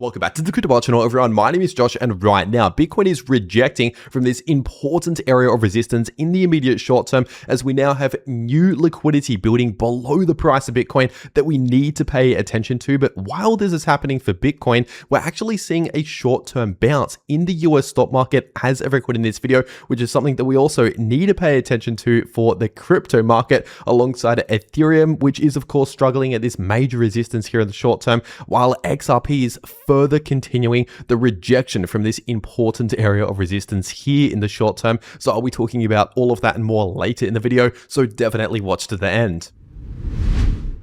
Welcome back to the cryptowrld channel, everyone. My name is Josh, and right now, Bitcoin is rejecting from this important area of resistance in the immediate short term, as we now have new liquidity building below the price of Bitcoin that we need to pay attention to. But while this is happening for Bitcoin, we're actually seeing a short-term bounce in the US stock market as of recording this video, which is something that we also need to pay attention to for the crypto market, alongside Ethereum, which is of course struggling at this major resistance here in the short term, while XRP is further continuing the rejection from this important area of resistance here in the short term. So I'll be talking about all of that and more later in the video, so definitely watch to the end.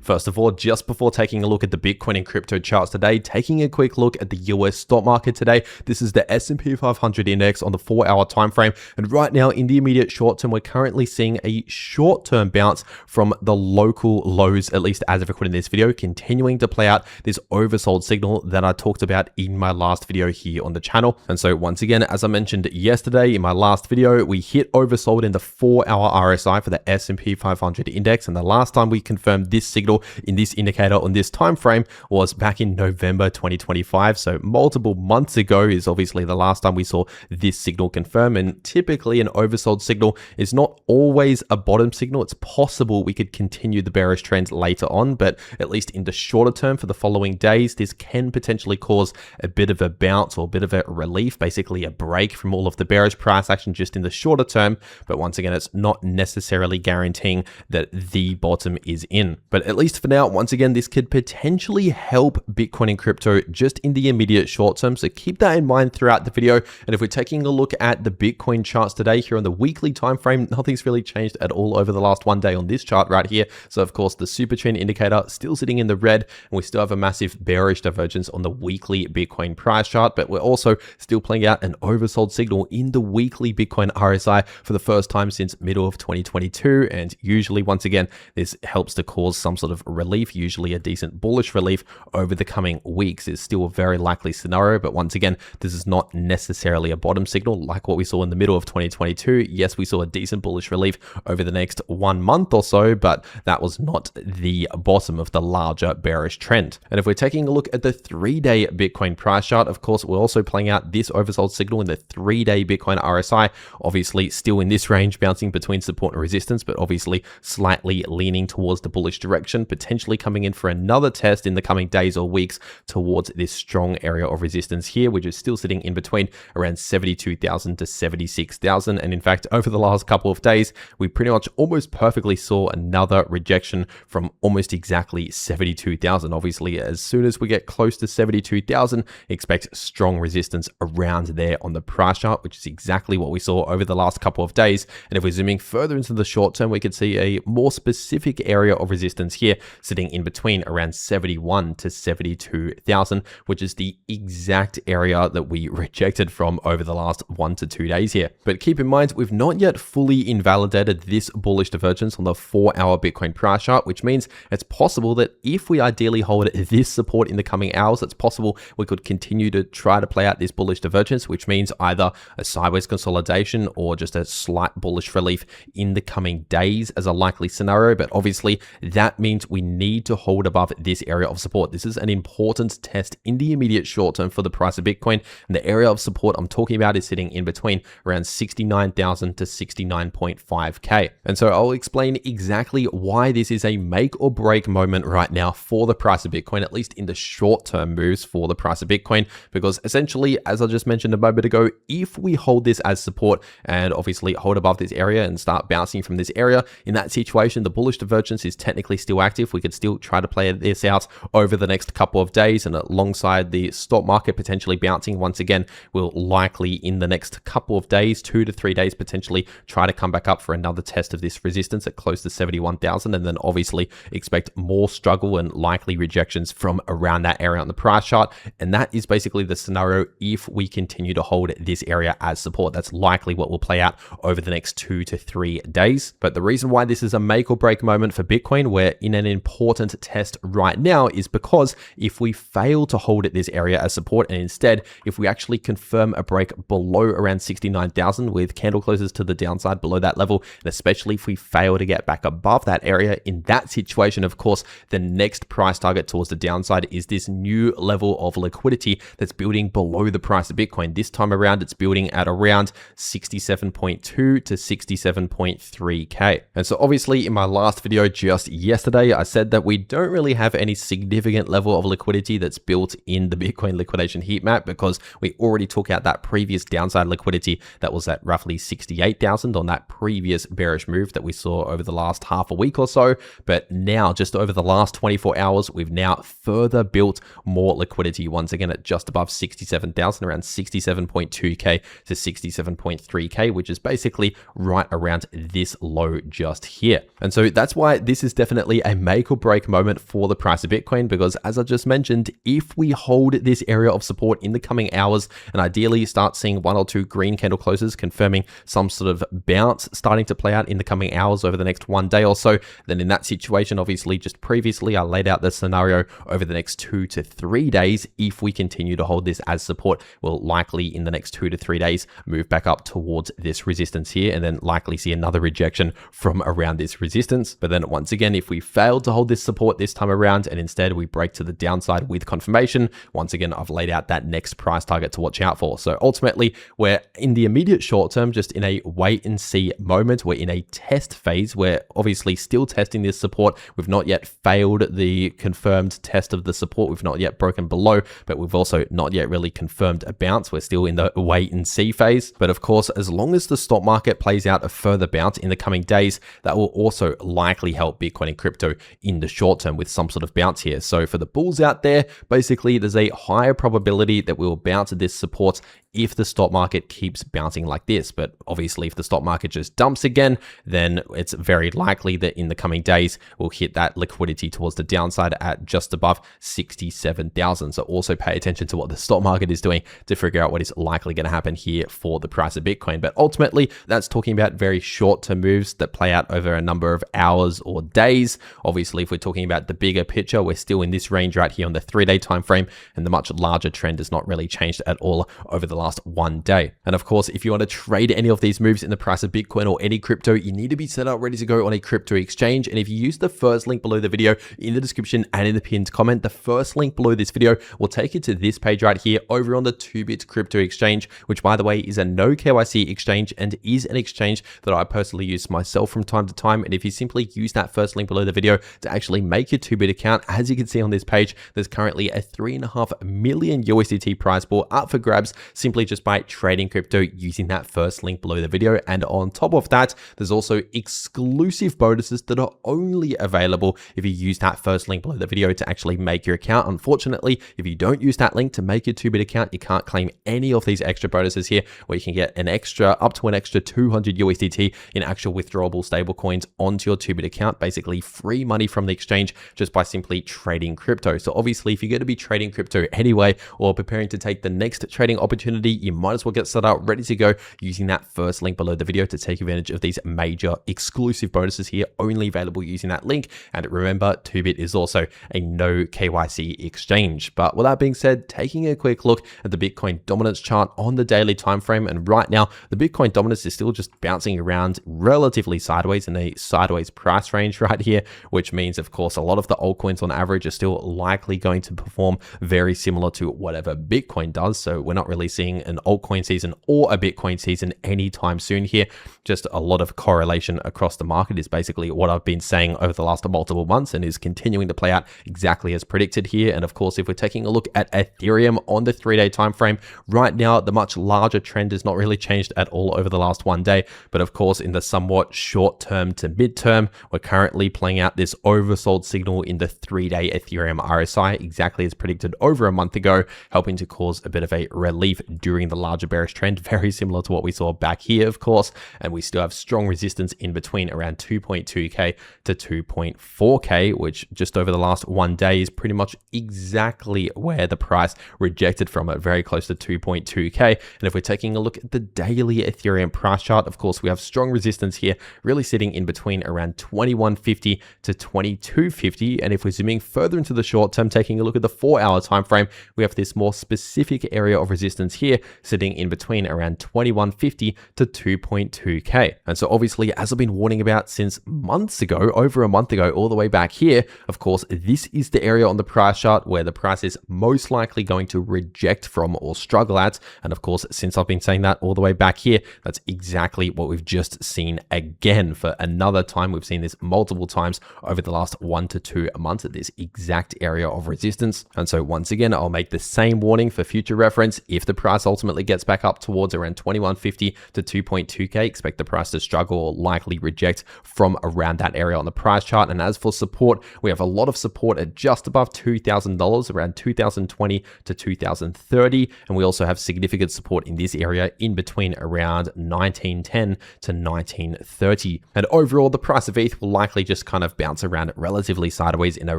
First of all, just before taking a look at the Bitcoin and crypto charts today, taking a quick look at the US stock market today. This is the S&P 500 index on the 4-hour time frame, and right now in the immediate short term, we're currently seeing a short-term bounce from the local lows, at least as of recording this video, continuing to play out this oversold signal that I talked about in my last video here on the channel. And so once again, as I mentioned yesterday in my last video, we hit oversold in the 4-hour RSI for the S&P 500 index, and the last time we confirmed this signal in this indicator on this time frame was back in November 2025. So multiple months ago is obviously the last time we saw this signal confirm. And typically an oversold signal is not always a bottom signal. It's possible we could continue the bearish trends later on, but at least in the shorter term for the following days, this can potentially cause a bit of a bounce or a bit of a relief, basically a break from all of the bearish price action just in the shorter term. But once again, it's not necessarily guaranteeing that the bottom is in. But at least for now, once again, this could potentially help Bitcoin and crypto just in the immediate short term. So keep that in mind throughout the video. And if we're taking a look at the Bitcoin charts today here on the weekly time frame, nothing's really changed at all over the last 1 day on this chart right here. So of course, the super trend indicator still sitting in the red, and we still have a massive bearish divergence on the weekly Bitcoin price chart. But we're also still playing out an oversold signal in the weekly Bitcoin RSI for the first time since middle of 2022. And usually, once again, this helps to cause some sort of relief, usually a decent bullish relief over the coming weeks is still a very likely scenario. But once again, this is not necessarily a bottom signal like what we saw in the middle of 2022. Yes, we saw a decent bullish relief over the next 1 month or so, but that was not the bottom of the larger bearish trend. And if we're taking a look at the 3-day Bitcoin price chart, of course, we're also playing out this oversold signal in the 3-day Bitcoin RSI, obviously still in this range, bouncing between support and resistance, but obviously slightly leaning towards the bullish direction, potentially coming in for another test in the coming days or weeks towards this strong area of resistance here, which is still sitting in between around 72,000 to 76,000. And in fact, over the last couple of days, we pretty much almost perfectly saw another rejection from almost exactly 72,000. Obviously, as soon as we get close to 72,000, expect strong resistance around there on the price chart, which is exactly what we saw over the last couple of days. And if we're zooming further into the short term, we could see a more specific area of resistance here, sitting in between around 71 to 72,000, which is the exact area that we rejected from over the last 1 to 2 days here. But keep in mind, we've not yet fully invalidated this bullish divergence on the 4-hour Bitcoin price chart, which means it's possible that if we ideally hold this support in the coming hours, it's possible we could continue to try to play out this bullish divergence, which means either a sideways consolidation or just a slight bullish relief in the coming days as a likely scenario. But obviously, that means we need to hold above this area of support. This is an important test in the immediate short term for the price of Bitcoin. And the area of support I'm talking about is sitting in between around 69,000 to 69.5K. And so I'll explain exactly why this is a make or break moment right now for the price of Bitcoin, at least in the short term moves for the price of Bitcoin, because essentially, as I just mentioned a moment ago, if we hold this as support and obviously hold above this area and start bouncing from this area, in that situation, the bullish divergence is technically still active. We could still try to play this out over the next couple of days, and alongside the stock market potentially bouncing once again, we'll likely in the next couple of days, 2 to 3 days, potentially try to come back up for another test of this resistance at close to 71,000, and then obviously expect more struggle and likely rejections from around that area on the price chart. And that is basically the scenario if we continue to hold this area as support. That's likely what will play out over the next 2 to 3 days. But the reason why this is a make or break moment for Bitcoin, we're in in an important test right now is because if we fail to hold this area as support, and instead, if we actually confirm a break below around 69,000 with candle closes to the downside below that level, and especially if we fail to get back above that area, in that situation, of course, the next price target towards the downside is this new level of liquidity that's building below the price of Bitcoin. This time around, it's building at around 67.2 to 67.3K. And so obviously in my last video just yesterday, I said that we don't really have any significant level of liquidity that's built in the Bitcoin liquidation heat map because we already took out that previous downside liquidity that was at roughly 68,000 on that previous bearish move that we saw over the last half a week or so. But now, just over the last 24 hours, we've now further built more liquidity, once again at just above 67,000, around 67.2K to 67.3K, which is basically right around this low just here. And so that's why this is definitely a make or break moment for the price of Bitcoin, because as I just mentioned, if we hold this area of support in the coming hours and ideally start seeing one or two green candle closes confirming some sort of bounce starting to play out in the coming hours over the next one day or so, then in that situation, obviously just previously I laid out the scenario over the next 2 to 3 days. If we continue to hold this as support, we'll likely in the next 2 to 3 days move back up towards this resistance here and then likely see another rejection from around this resistance. But then once again, if we fail to hold this support this time around and instead we break to the downside with confirmation, once again, I've laid out that next price target to watch out for. So ultimately, we're in the immediate short term, just in a wait and see moment. We're in a test phase. We're obviously still testing this support. We've not yet failed the confirmed test of the support. We've not yet broken below, but we've also not yet really confirmed a bounce. We're still in the wait and see phase. But of course, as long as the stock market plays out a further bounce in the coming days, that will also likely help Bitcoin and crypto in the short term with some sort of bounce here. So for the bulls out there, basically there's a higher probability that we'll bounce this support if the stock market keeps bouncing like this. But obviously if the stock market just dumps again, then it's very likely that in the coming days we'll hit that liquidity towards the downside at just above 67,000. So also pay attention to what the stock market is doing to figure out what is likely going to happen here for the price of Bitcoin. But ultimately, that's talking about very short-term moves that play out over a number of hours or days. Obviously, if we're talking about the bigger picture, we're still in this range right here on the 3-day time frame, and the much larger trend has not really changed at all over the last one day. And of course, if you want to trade any of these moves in the price of Bitcoin or any crypto, you need to be set up ready to go on a crypto exchange. And if you use the first link below the video in the description and in the pinned comment, the first link below this video will take you to this page right here over on the 2bit crypto exchange, which by the way is a no KYC exchange and is an exchange that I personally use myself from time to time. And if you simply use that first link below the video to actually make your 2bit account, as you can see on this page, there's currently a 3.5 million USDT prize pool up for grabs simply just by trading crypto using that first link below the video. And on top of that, there's also exclusive bonuses that are only available if you use that first link below the video to actually make your account. Unfortunately, if you don't use that link to make your 2bit account, you can't claim any of these extra bonuses here, where you can get up to an extra 200 USDT in actual withdrawable stablecoins onto your 2bit account, basically free money from the exchange just by simply trading crypto. So obviously, if you're going to be trading crypto anyway, or preparing to take the next trading opportunity, you might as well get set up ready to go using that first link below the video to take advantage of these major exclusive bonuses here, only available using that link. And remember, 2bit is also a no KYC exchange. But with that being said, taking a quick look at the Bitcoin dominance chart on the daily time frame, and right now the Bitcoin dominance is still just bouncing around relatively sideways in a sideways price range right here, which means of course a lot of the altcoins on average are still likely going to perform very similar to whatever Bitcoin does. So we're not really seeing an altcoin season or a Bitcoin season anytime soon here. Just a lot of correlation across the market is basically what I've been saying over the last multiple months and is continuing to play out exactly as predicted here. And of course, if we're taking a look at Ethereum on the 3-day time frame, right now the much larger trend has not really changed at all over the last one day. But of course, in the somewhat short term to mid term, we're currently playing out this oversold signal in the 3-day Ethereum RSI, exactly as predicted over a month ago, helping to cause a bit of a relief during the larger bearish trend, very similar to what we saw back here, of course. And we still have strong resistance in between around 2.2K to 2.4K, which just over the last 1 day is pretty much exactly where the price rejected from it, very close to 2.2K. And if we're taking a look at the daily Ethereum price chart, of course, we have strong resistance here, really sitting in between around 2150 to 2250. And if we're zooming further into the short term, taking a look at the 4-hour time frame, we have this more specific area of resistance here, sitting in between around 2150 to 2.2K. And so obviously, as I've been warning about since months ago, over a month ago, all the way back here, of course, this is the area on the price chart where the price is most likely going to reject from or struggle at. And of course, since I've been saying that all the way back here, that's exactly what we've just seen again for another time. We've seen this multiple times over the last 1 to 2 months at this exact area of resistance. And so once again, I'll make the same warning for future reference. If the price ultimately gets back up towards around 2150 to 2.2K, expect the price to struggle or likely reject from around that area on the price chart. And as for support, we have a lot of support at just above $2,000, around 2020 to 2030. And we also have significant support in this area in between around 1910 to 1930. And overall, the price of ETH will likely just kind of bounce around relatively sideways in a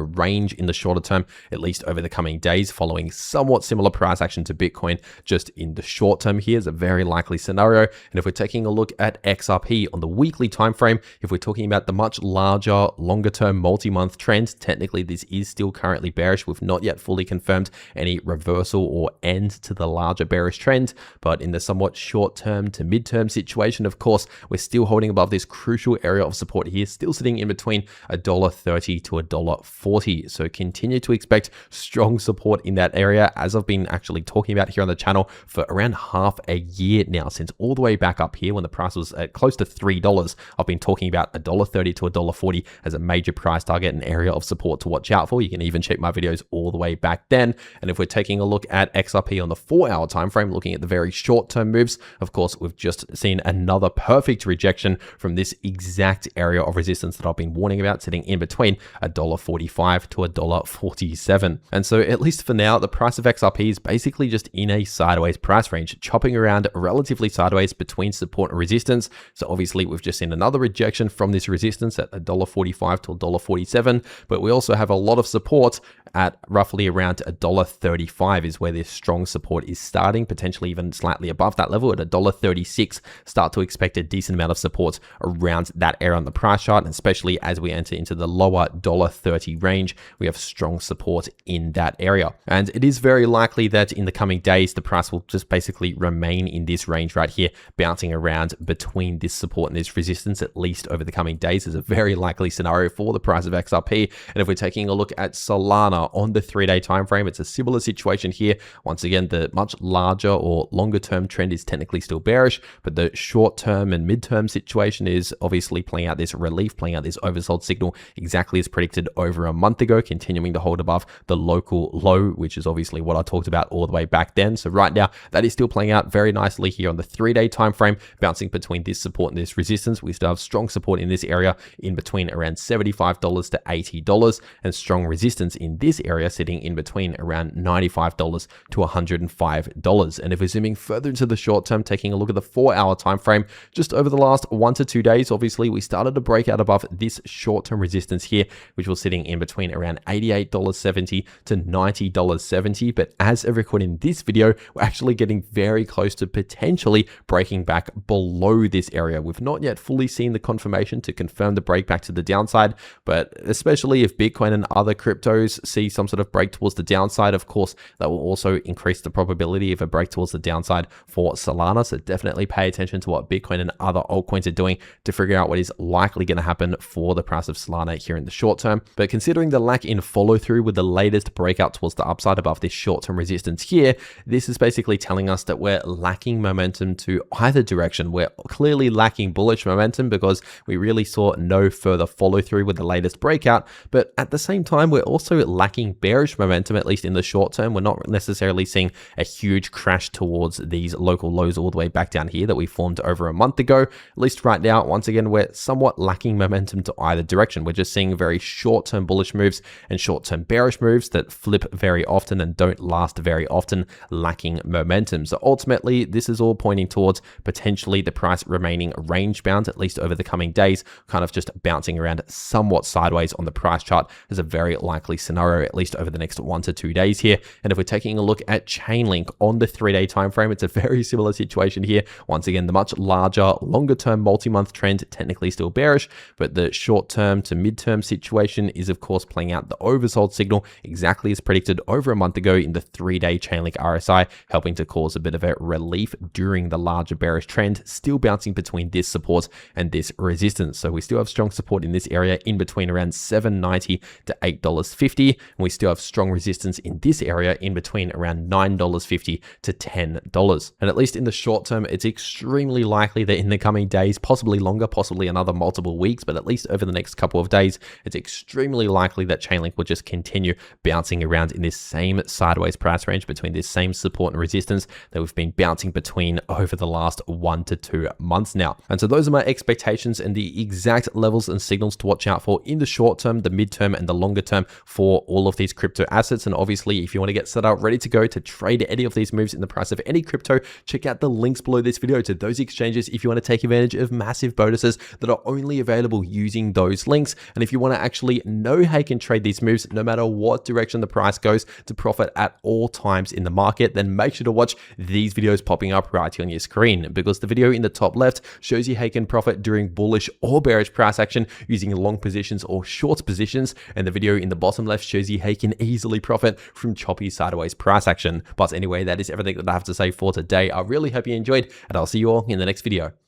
range in the shorter term, at least over the coming days, following somewhat similar price action to Bitcoin just in the short term here is a very likely scenario. And if we're taking a look at XRP on the weekly time frame, if we're talking about the much larger, longer term multi-month trend, technically this is still currently bearish. We've not yet fully confirmed any reversal or end to the larger bearish trend, but in the somewhat short term to mid-term situation, of course, we're still holding above this crucial area of support here, still sitting in between $1.30 to $1.40. So continue to expect strong support in that area, as I've been actually talking about here on the channel for around half a year now, since all the way back up here when the price was at close to $3. I've been talking about $1.30 to $1.40 as a major price target and area of support to watch out for. You can even check my videos all the way back then. And if we're taking a look at XRP on the 4-hour time frame, looking at the very short-term moves, of course, we've just seen another perfect rejection from this exact area of resistance that I've been warning about, sitting in between $1.45 to $1.47. And so at least for now, the price of XRP is basically just in a sideways price range, chopping around relatively sideways between support and resistance. So obviously, we've just seen another rejection from this resistance at $1.45 to $1.47, but we also have a lot of support at roughly around $1.35 is where this strong support is starting, potentially even slightly above that level at $1.36. Start to expect a decent amount of support around that area on the price chart, and especially as we enter into the lower $1.30 range, we have strong support in that area. And it is very likely that in the coming days, the price will just basically remain in this range right here, bouncing around between this support and this resistance, at least over the coming days, is a very likely scenario for the price of XRP. And if we're taking a look at Solana on the 3-day time frame, it's a similar situation here. Once again, the much larger or longer term trend is technically still bearish, but the short term and mid-term situation is obviously playing out this relief, playing out this oversold signal exactly as predicted over a month ago, continuing to hold above the local low, which is obviously what I talked about all the way back then. So right now, that is still playing out very nicely here on the 3-day time frame, bouncing between this support and this resistance. We still have strong support in this area in between around $75 to $80, and strong resistance in this area sitting in between around $95 to $105. And if we're zooming further into the short term, taking a look at the 4-hour time frame, just over the last 1 to 2 days, obviously we started to break out above this short-term resistance here, which was sitting in between around $88.70 to $90.70. But as of recording this video, we're actually getting very close to potentially breaking back below this area. We've not yet fully seen the confirmation to confirm the break back to the downside, but especially if Bitcoin and other cryptos see some sort of break towards the downside, of course, that will also increase the probability of a break towards the downside for Solana. So definitely pay attention to what Bitcoin and other altcoins are doing to figure out what is likely going to happen for the price of Solana here in the short term. But considering the lack in follow through with the latest breakout towards the upside above this short-term resistance here, this is basically telling us that we're lacking momentum to either direction. We're clearly lacking bullish momentum because we really saw no further follow through with the latest breakout. But at the same time, we're also lacking bearish momentum, at least in the short term. We're not necessarily seeing a huge crash towards these local lows all the way back down here that we formed over a month ago. At least right now, once again, we're somewhat lacking momentum to either direction. We're just seeing very short-term bullish moves and short-term bearish moves that flip very often and don't last very often, lacking momentum. So ultimately, this is all pointing towards potentially the price remaining range bound, at least over the coming days, kind of just bouncing around somewhat sideways on the price chart is a very likely scenario, at least over the next 1 to 2 days here. And if we're taking a look at Chainlink on the 3-day time frame, it's a very similar situation here. Once again, the much larger, longer term multi-month trend, technically still bearish, but the short term to mid-term situation is of course playing out the oversold signal exactly as predicted over a month ago in the 3-day Chainlink RSI, helping to cause a bit of a relief during the larger bearish trend, still bouncing between this support and this resistance. So we still have strong support in this area in between around $7.90 to $8.50, and we still have strong resistance in this area in between around $9.50 to $10. And at least in the short term, it's extremely likely that in the coming days, possibly longer, possibly another multiple weeks, but at least over the next couple of days, it's extremely likely that Chainlink will just continue bouncing around in this same sideways price range between this same support and resistance that we've been bouncing between over the last 1 to 2 months now. And so those are my expectations and the exact levels and signals to watch out for in the short term, the mid-term, and the longer term for all of these crypto assets. And obviously, if you want to get set up ready to go to trade any of these moves in the price of any crypto, check out the links below this video to those exchanges if you want to take advantage of massive bonuses that are only available using those links. And if you want to actually know how you can trade these moves no matter what direction the price goes to profit at all times in the market, then make sure to watch these videos popping up right here on your screen, because the video in the top left shows you how you can profit during bullish or bearish price action using long positions or short positions, and the video in the bottom left shows you how you can easily profit from choppy sideways price action. But anyway, that is everything that I have to say for today. I really hope you enjoyed, and I'll see you all in the next video.